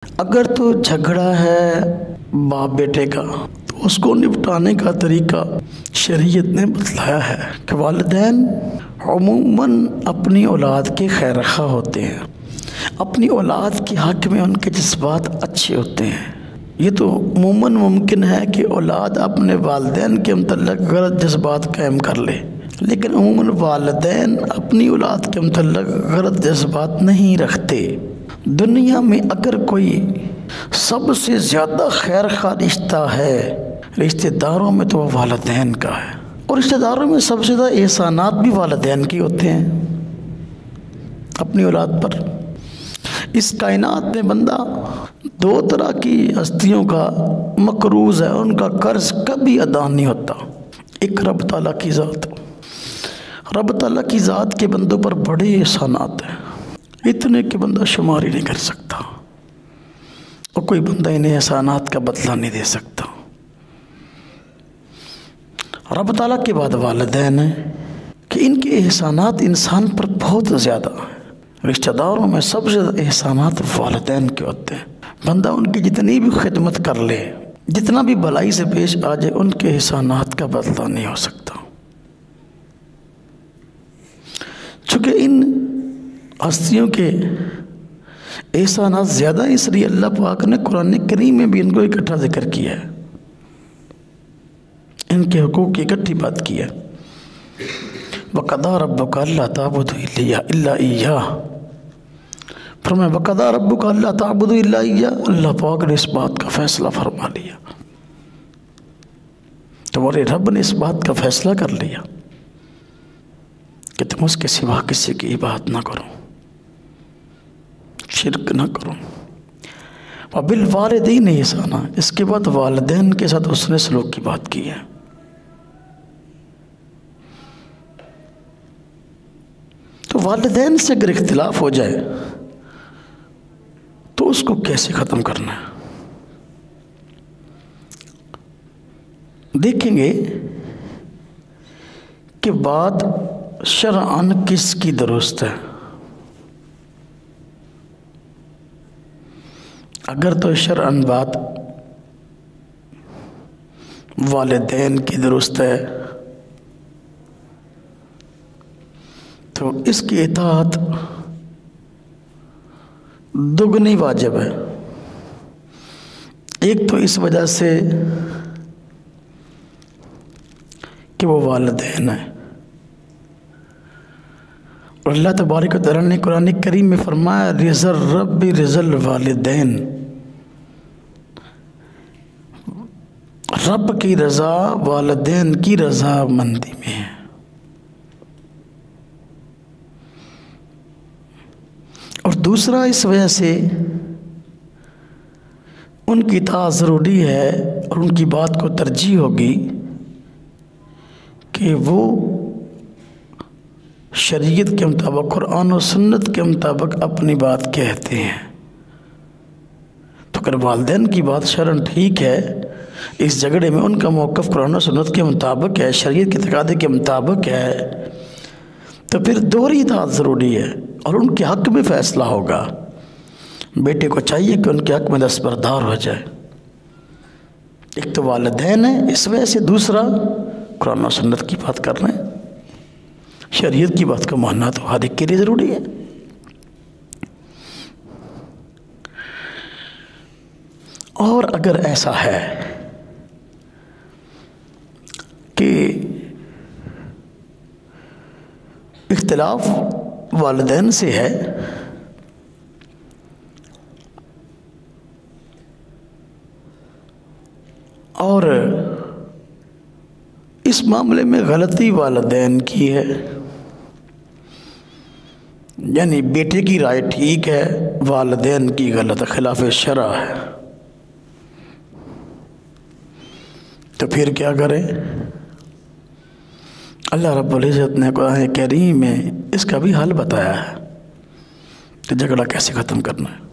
اگر تو جھگڑا ہے باپ بیٹے کا تو اس کو نپٹانے کا طریقہ شریعت نے بتلایا ہے کہ والدین عموماً اپنی اولاد کے خیر خواہ ہوتے ہیں، اپنی اولاد کے حق میں ان کے جذبات اچھے ہوتے ہیں۔ یہ تو عموماً ممکن ہے کہ اولاد اپنے والدین کے متعلق غلط جذبات قائم کر لے، لیکن عموماً والدین اپنی اولاد کے متعلق غلط جذبات نہیں رکھتے۔ دنیا میں اگر کوئی سب سے زیادہ خیر خواہ رشتہ ہے رشتہ داروں میں تو وہ والدین کا ہے، اور رشتہ داروں میں سب سے زیادہ احسانات بھی والدین کے ہوتے ہیں اپنی اولاد پر۔ اس کائنات میں بندہ دو طرح کی ہستیوں کا مقروض ہے، ان کا قرض کبھی ادا نہیں ہوتا۔ ایک رب تعالیٰ کی ذات، رب تعالیٰ کی ذات کے بندوں پر بڑے احسانات ہیں، اتنے کہ بندہ شمار ہی نہیں کر سکتا، اور کوئی بندہ انہیں احسانات کا بدلہ نہیں دے سکتا۔ رب تعالیٰ کے بعد والدین ہیں کہ ان کے احسانات انسان پر بہت زیادہ ہیں۔ رشتہ داروں میں سب سے زیادہ احسانات والدین کے ہوتے ہیں۔ بندہ ان کی جتنی بھی خدمت کر لے، جتنا بھی بھلائی سے پیش آ جائے، ان کے احسانات کا بدلہ نہیں ہو سکتا۔ چونکہ ان ہستیوں کے احسانات زیادہ، اس لیے اللہ پاک نے قرآن کریم میں بھی ان کو اکٹھا ذکر کیا ہے، ان کے حقوق کی اکٹھی بات کی ہے۔ وَقَضَىٰ رَبُّكَ أَلَّا تَعْبُدُوا إِلَّا إِيَّاهُ، فرمایا وَقَضَىٰ رَبُّكَ أَلَّا تَعْبُدُوا إِلَّا إِيَّاهُ، اللہ پاک نے اس بات کا فیصلہ فرما لیا، تمہارے رب نے اس بات کا فیصلہ کر لیا کہ تم اس کے سوا کسی کی عبادت نہ کرو، شرک نہ کرو۔ وَبِالْوَالِدَيْنِ إِحْسَانًا، اس کے بعد والدین کے ساتھ اس نے سلوک کی بات کی ہے۔ تو والدین سے اگر اختلاف ہو جائے تو اس کو کیسے ختم کرنا ہے؟ دیکھیں گے کہ بات شرعاً کس کی درست ہے۔ اگر تو شرعاً بات والدین کی درست ہے تو اس کی اطاعت دگنی واجب ہے۔ ایک تو اس وجہ سے کہ وہ والدین ہیں، اور اللہ تبارک و تعالیٰ نے قرآن کریم میں فرمایا رضا الرب رضا الوالدین، رب کی رضا والدین کی رضا مندی میں ہے۔ اور دوسرا اس وجہ سے ان کی اطاعت ضروری ہے اور ان کی بات کو ترجیح ہوگی کہ وہ شریعت کے مطابق، قرآن و سنت کے مطابق اپنی بات کہتے ہیں۔ تو اگر والدین کی بات شرعاً ٹھیک ہے، اس جھگڑے میں ان کا موقف قرآن و سنت کے مطابق ہے، شریعت کے تقاضے کے مطابق ہے، تو پھر دوہری اطاعت ضروری ہے اور ان کے حق میں فیصلہ ہوگا۔ بیٹے کو چاہیے کہ ان کے حق میں دستبردار ہو جائے۔ ایک تو والدین ہیں اس وجہ سے، دوسرا قرآن و سنت کی بات کر رہے ہیں، شریعت کی بات کو ماننا تو ہر ایک کے لیے ضروری ہے۔ اور اگر ایسا ہے کہ اختلاف والدین سے ہے اور اس معاملے میں غلطی والدین کی ہے، یعنی بیٹے کی رائے ٹھیک ہے، والدین کی غلط، خلاف شرع ہے، تو پھر کیا کریں؟ اللہ رب العزت نے قرآن کریم میں اس کا بھی حل بتایا ہے کہ جھگڑا کیسے ختم کرنا ہے۔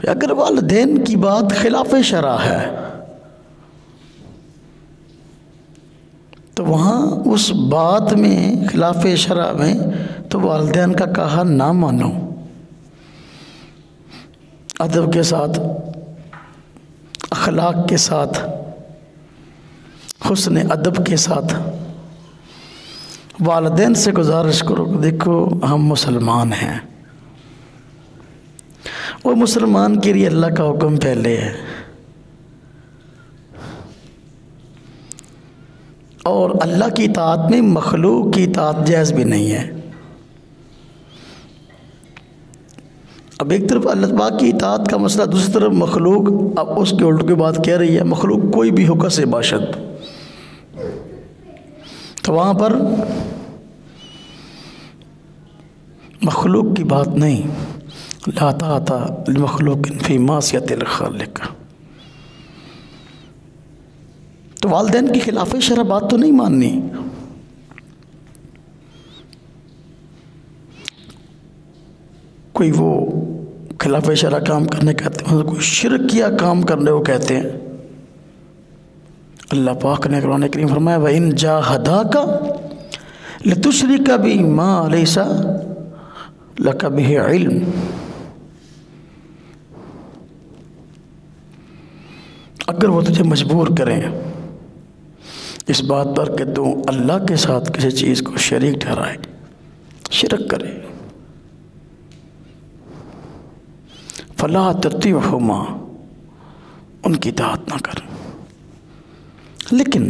اگر والدین کی بات خلاف شرع ہے تو وہاں اس بات میں خلاف شرع میں تو والدین کا کہا نہ مانو، ادب کے ساتھ، اخلاق کے ساتھ، حسن ادب کے ساتھ والدین سے گزارش کرو کہ دیکھو ہم مسلمان ہیں، اور مسلمان کے لیے اللہ کا حکم پہلے ہے، اور اللہ کی اطاعت میں مخلوق کی اطاعت جائز بھی نہیں ہے۔ اب ایک طرف اللہ پاک کی اطاعت کا مسئلہ، دوسری طرف مخلوق، اب اس کے الٹ کی بات کہہ رہی ہے، مخلوق کوئی بھی ہو کسے باشد، تو وہاں پر مخلوق کی بات نہیں، لا طاعۃ لمخلوق فی معصیۃ الخالق۔ تو والدین کی خلاف شرع بات تو نہیں ماننی۔ کوئی وہ خلاف شرع کام کرنے کہتے ہیں، کوئی شرک کیا کام کرنے وہ کہتے ہیں۔ اللہ پاک نے قرآن کریم فرمایا وَإِن جَاهَدَاكَ لِتُشْرِكَ بِي مَا لَيْسَ لَكَ بِهِ عِلْمٌ، اگر وہ تجھے مجبور کریں اس بات پر کہ تو اللہ کے ساتھ کسی چیز کو شریک ٹھہرائے، شرک کرے، فَلَا تُطِعْهُمَا، ان کی اطاعت نہ کر۔ لیکن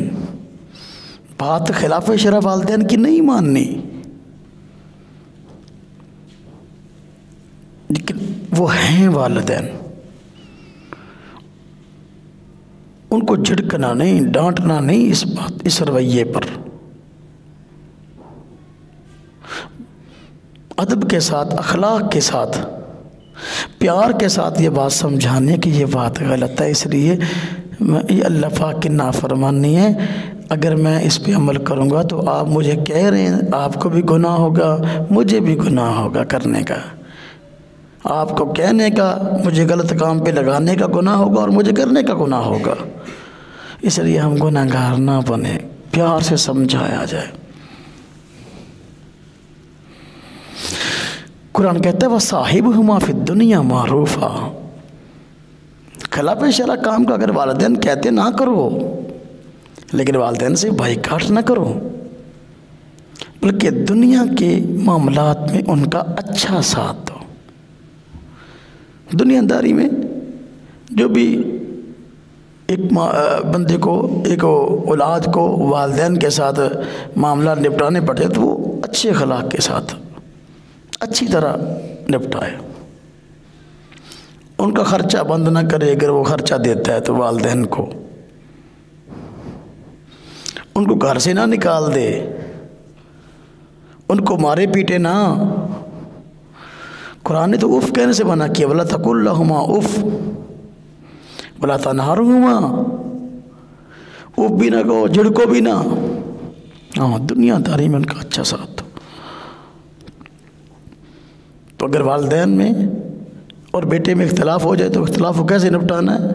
بات خلاف شرع والدین کی نہیں ماننی، لیکن وہ ہیں والدین، ان کو جھڑکنا نہیں، ڈانٹنا نہیں، اس رویے پر ادب کے ساتھ، اخلاق کے ساتھ، پیار کے ساتھ یہ بات سمجھانے کہ یہ بات غلط ہے، اس لیے یہ اللہ پاک کی نافرمانی ہے، اگر میں اس پہ عمل کروں گا تو آپ مجھے کہہ رہے ہیں آپ کو بھی گناہ ہوگا، مجھے بھی گناہ ہوگا کرنے کا، آپ کو کہنے کا، مجھے غلط کام پہ لگانے کا گناہ ہوگا اور مجھے کرنے کا گناہ ہوگا، اس لیے ہم گناہ گار نہ بنے، پیار سے سمجھایا جائے۔ قرآن کہتا ہے وَصَاحِبْهُمَا فِي الدُّنْيَا مَعْرُوفًا، خلاف شرع کام کا اگر والدین کہتے نہ کرو، لیکن والدین سے بائیکاٹ نہ کرو، بلکہ دنیا کے معاملات میں ان کا اچھا ساتھ دو۔ دنیا داری میں جو بھی ایک بندے کو، ایک اولاد کو والدین کے ساتھ معاملات نپٹانے پڑتے تو وہ اچھے اخلاق کے ساتھ اچھی طرح نپٹائے، ان کا خرچہ بند نہ کرے، اگر وہ خرچہ دیتا ہے تو والدین کو، ان کو گھر سے نہ نکال دے، ان کو مارے پیٹے نہ۔ قرآن نے تو اف کہنے سے منع کیا، وَلَا تَقُلْ لَهُمَا اف وَلَا تَنْهَرْهُمَا، اف بھی نہ کہو، جھڑکو بھی نہ۔ ہاں، دنیا داری میں ان کا اچھا ساتھ دو۔ تو اگر والدین میں اور بیٹے میں اختلاف ہو جائے تو اختلاف کو کیسے نپٹانا ہے؟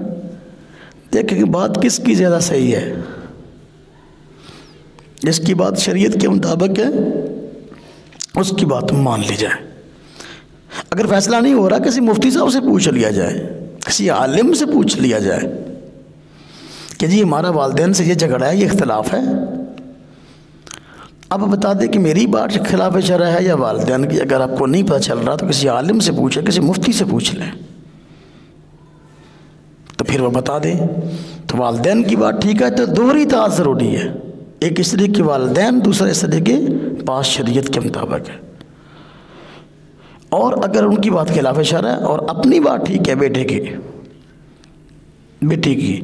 دیکھیں کہ بات کس کی زیادہ صحیح ہے، جس کی بات شریعت کے مطابق ہے اس کی بات مان لی جائے۔ اگر فیصلہ نہیں ہو رہا، کسی مفتی صاحب سے پوچھ لیا جائے، کسی عالم سے پوچھ لیا جائے کہ جی ہمارا والدین سے یہ جھگڑا ہے، یہ اختلاف ہے، اب بتا دیں کہ میری بات خلاف شرع ہے یا والدین کی۔ اگر آپ کو نہیں پتہ چل رہا تو کسی عالم سے پوچھیں، کسی مفتی سے پوچھ لیں، تو پھر وہ بتا دیں۔ تو والدین کی بات ٹھیک ہے تو دوہری اطاعت ضروری ہے، ایک اس طرح کے والدین، دوسرا اس طرح کے پاس شریعت کے مطابق ہے۔ اور اگر ان کی بات خلاف شرع ہے اور اپنی بات ٹھیک ہے بیٹے کی،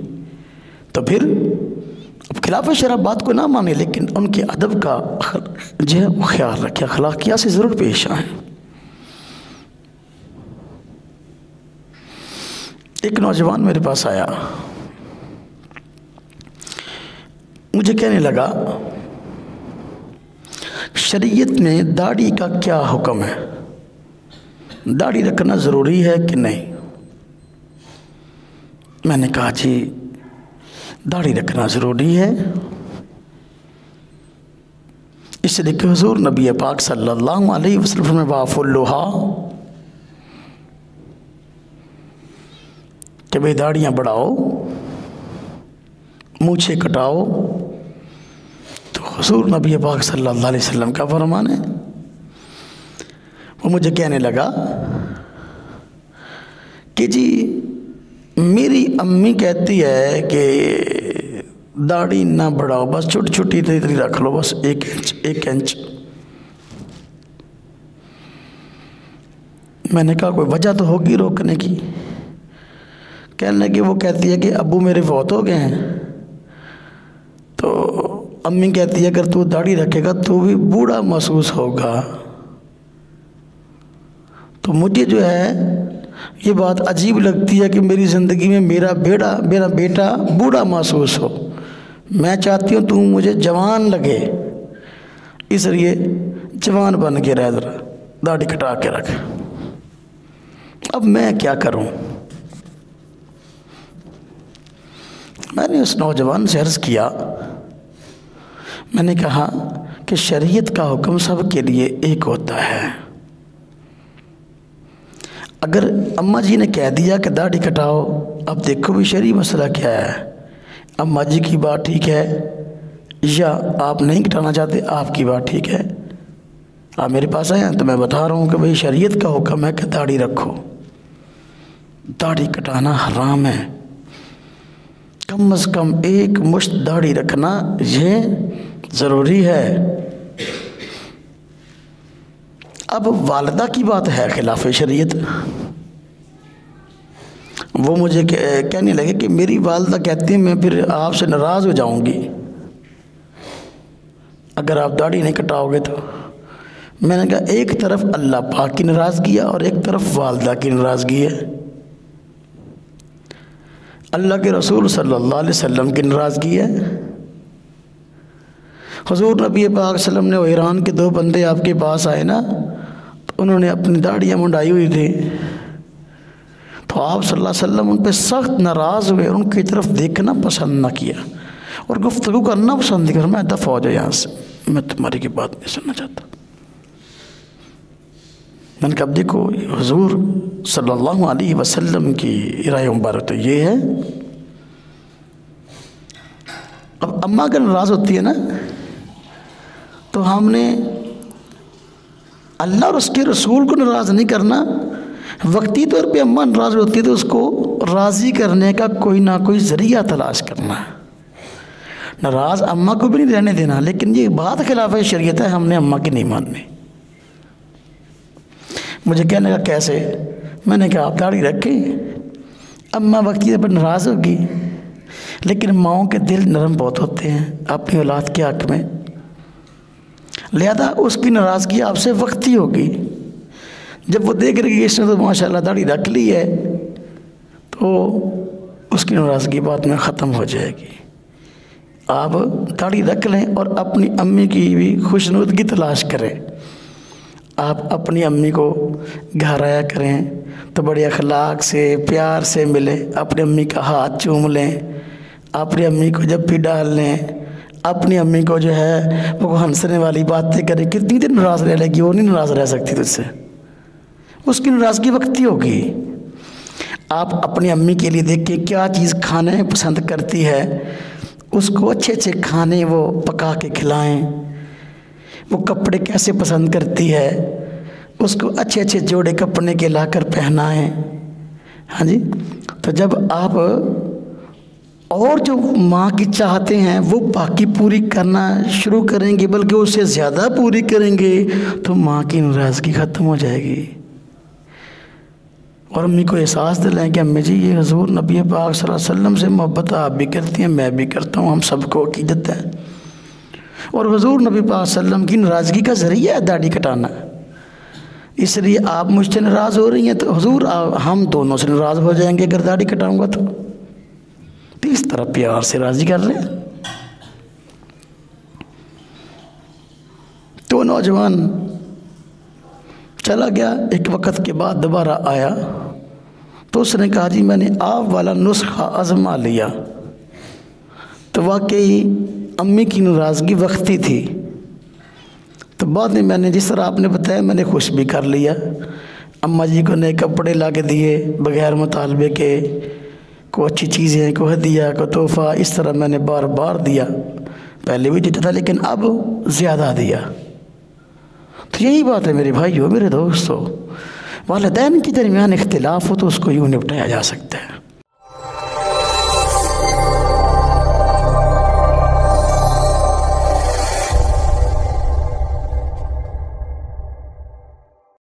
تو پھر اب خلاف شرع بات کو نہ مانے، لیکن ان کے ادب کا جو ہے وہ خیال رکھے، اخلاقیات سے ضرور پیش آئیں۔ ایک نوجوان میرے پاس آیا، مجھے کہنے لگا شریعت میں داڑھی کا کیا حکم ہے، داڑھی رکھنا ضروری ہے کہ نہیں؟ میں نے کہا جی داڑھی رکھنا ضروری ہے، اس لیے کہ حضور نبی پاک صلی اللہ علیہ وسلم میں واف اللحیٰ، کہ بھئی داڑیاں بڑھاؤ، مونچھیں کٹاؤ، تو حضور نبی پاک صلی اللہ علیہ وسلم کا فرمان ہے۔ وہ مجھے کہنے لگا کہ جی میری امی کہتی ہے کہ داڑھی نہ بڑھاؤ، بس چھوٹی چھوٹی اتنی رکھ لو، بس 1 انچ۔ میں نے کہا کوئی وجہ تو ہوگی روکنے کی؟ کہنے لگے وہ کہتی ہے کہ ابو میرے فوت ہو گئے ہیں، تو امی کہتی ہے اگر تو داڑھی رکھے گا تو بھی بوڑھا محسوس ہوگا۔ تو مجھے جو ہے یہ بات عجیب لگتی ہے کہ میری زندگی میں میرا بیٹا بوڑھا محسوس ہو، میں چاہتی ہوں تو مجھے جوان لگے، اس لیے جوان بن کے رہ، ذرا داڑھی کٹا کے رکھ۔ اب میں کیا کروں؟ میں نے اس نوجوان سے عرض کیا، میں نے کہا کہ شریعت کا حکم سب کے لیے ایک ہوتا ہے۔ اگر اماں جی نے کہہ دیا کہ داڑھی کٹاؤ، اب دیکھو بھی شرعی مسئلہ کیا ہے، اماں جی کی بات ٹھیک ہے یا آپ نہیں کٹانا چاہتے، آپ کی بات ٹھیک ہے۔ آپ میرے پاس آئے ہیں تو میں بتا رہا ہوں کہ بھئی شریعت کا حکم ہے کہ داڑھی رکھو، داڑھی کٹانا حرام ہے، کم از کم 1 مشت داڑھی رکھنا یہ ضروری ہے۔ اب والدہ کی بات ہے خلاف شریعت، وہ مجھے کہنے لگے کہ میری والدہ کہتی ہیں میں پھر آپ سے ناراض ہو جاؤں گی اگر آپ داڑھی نہیں کٹاؤ گے تو۔ میں نے کہا ایک طرف اللہ پاک کی ناراضگی ہے اور ایک طرف والدہ کی ناراضگی ہے۔ اللہ کے رسول صلی اللہ علیہ وسلم کی ناراضگی ہے۔ حضور نبی پاک صلی اللہ علیہ وسلم نے وہ ایران کے 2 بندے آپ کے پاس آئے نا، تو انہوں نے اپنی داڑیاں منڈائی ہوئی تھی، تو آپ صلی اللہ علیہ وسلم ان پہ سخت ناراض ہوئے، ان کی طرف دیکھنا پسند نہ کیا اور گفتگو کرنا پسند نہیں کیا۔ میں دفع ہو جاؤ یہاں سے، میں تمہاری کی بات نہیں سننا چاہتا۔ میں نے کہا اب دیکھو حضور صلی اللہ علیہ وسلم کی رائے مبارک تو یہ ہے۔ اب اماں اگر ناراض ہوتی ہے نا، تو ہم نے اللہ اور اس کے رسول کو ناراض نہیں کرنا، وقتی طور پہ اماں ناراض ہوتی ہے تو اس کو راضی کرنے کا کوئی نہ کوئی ذریعہ تلاش کرنا ہے۔ ناراض اماں کو بھی نہیں رہنے دینا، لیکن یہ بات خلاف شریعت ہے، ہم نے اماں کی نہیں ماننی۔ مجھے کہنے لگا کیسے؟ میں نے کہا آپ داڑھی رکھیں، اماں وقتی طور پر ناراض ہوگی، لیکن ماؤں کے دل نرم بہت ہوتے ہیں اپنی اولاد کے حق میں، لہذا اس کی ناراضگی آپ سے وقتی ہوگی۔ جب وہ دیکھ رہی ہے اس نے تو ماشاءاللہ داڑھی رکھ لی ہے، تو اس کی ناراضگی بعد میں ختم ہو جائے گی۔ آپ داڑھی رکھ لیں اور اپنی امی کی بھی خوشنودگی تلاش کریں۔ آپ اپنی امی کو گھر آیا کریں تو بڑے اخلاق سے پیار سے ملیں، اپنی امی کا ہاتھ چوم لیں، اپنی امی کو جب بھی ڈال لیں، اپنی امی کو جو ہے وہ ہنسنے والی باتیں کریں۔ کتنی دن ناراض رہ لے گی؟ وہ نہیں ناراض رہ سکتی تجھ سے، اس کی ناراضگی وقتی ہوگی۔ آپ اپنی امی کے لیے دیکھیں کیا چیز کھانے میں پسند کرتی ہے، اس کو اچھے اچھے کھانے وہ پکا کے کھلائیں۔ وہ کپڑے کیسے پسند کرتی ہے، اس کو اچھے اچھے جوڑے کپڑے کے لا کر پہنائیں۔ ہاں جی، تو جب آپ اور جو ماں کی چاہتے ہیں وہ باقی پوری کرنا شروع کریں گے، بلکہ اس سے زیادہ پوری کریں گے، تو ماں کی ناراضگی ختم ہو جائے گی۔ اور امی کو احساس دلائیں کہ امی جی یہ حضور نبی پاک صلی اللہ علیہ وسلم سے محبت آپ بھی کرتی ہیں، میں بھی کرتا ہوں، ہم سب کو عقیدت ہے، اور حضور نبی پاک صلی اللہ علیہ وسلم کی ناراضگی کا ذریعہ ہے داڑھی کٹانا، اس لیے آپ مجھ سے ناراض ہو رہی ہیں تو حضور ہم دونوں سے ناراض ہو جائیں گے اگر داڑھی کٹاؤں گا تو اس طرح پیار سے راضی کر لیں۔ تو نوجوان چلا گیا، ایک وقت کے بعد دوبارہ آیا تو اس نے کہا جی میں نے آپ والا نسخہ آزما لیا، تو واقعی امی کی ناراضگی وقتی تھی، تو بعد میں نے جس طرح آپ نے بتایا میں نے خوش بھی کر لیا، اماں جی کو نئے کپڑے لا کے دیے بغیر مطالبے کے، کوئی اچھی چیزیں، کوئی ہدیہ، کوئی تحفہ، اس طرح میں نے بار بار دیا، پہلے بھی دیتا تھا لیکن اب زیادہ دیا۔ تو یہی بات ہے میرے بھائیو، میرے دوستو، والدین کے درمیان اختلاف ہو تو اس کو یوں نپٹایا جا سکتا ہے۔